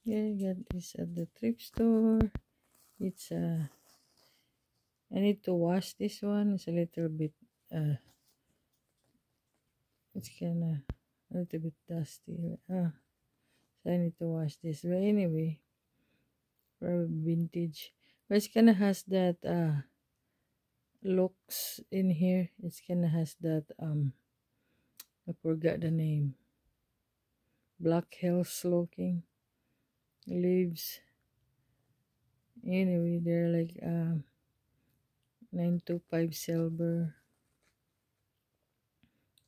Yeah, I got this at the thrift store. It's I need to wash this one. It's a little bit it's kinda a little bit dusty. So I need to wash this. But anyway, probably vintage. But it's kinda has that looks in here. It's kinda has that I forgot the name. Black Hills looking leaves. Anyway, they're like 925 silver.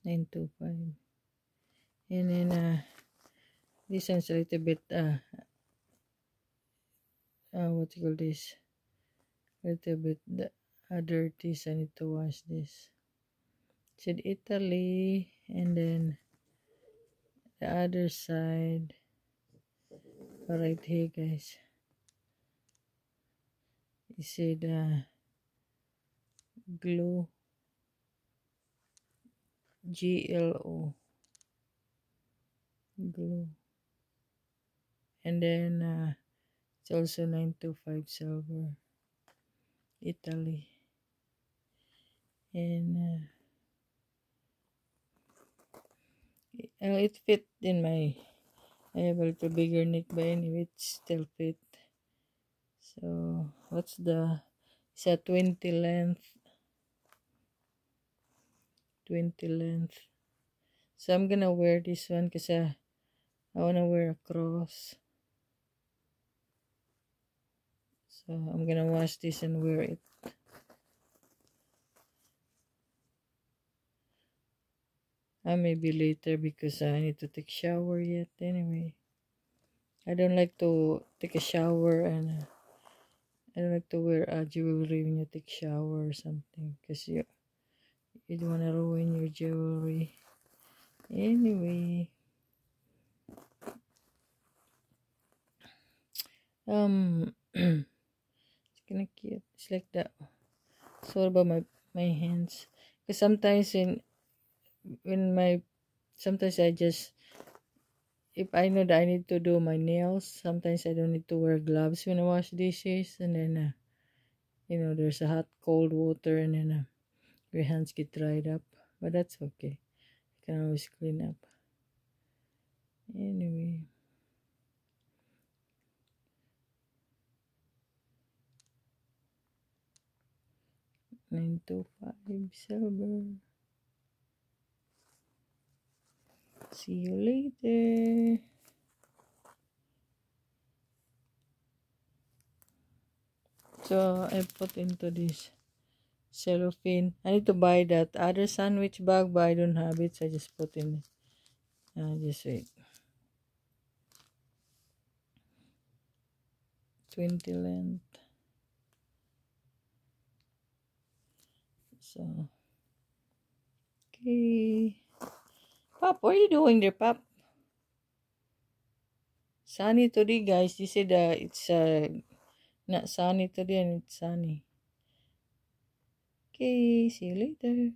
925. And then this one's a little bit what you call this? A little bit dirty, so I need to wash this. It said Italy, and then the other side right here, guys. It said glue, GLO, glue, and then it's also 925 silver, Italy, and it fit in my. I have a little bigger neck, but anyway, it still fit. So what's the? It's a 20 length. 20 length. So I'm gonna wear this one because I wanna wear a cross. So I'm gonna wash this and wear it. Maybe later because I need to take shower yet. Anyway, I don't like to take a shower, and I don't like to wear a jewelry when you take shower or something because you don't wanna ruin your jewelry. Anyway, it's kind of cute. It's like that. So about my hands, because sometimes sometimes I just, if I know that I need to do my nails, sometimes I don't need to wear gloves when I wash dishes, and then there's a hot cold water, and then your hands get dried up, but that's okay. You can always clean up. Anyway, $925 silver. See you later. So I put into this cellophane. I need to buy that other sandwich bag, but I don't have it, so I just put in it. Just wait. 20 length. So okay. Pop, what are you doing there, Pop? Sunny today, guys. They said it's not sunny today, and it's sunny. Okay, see you later.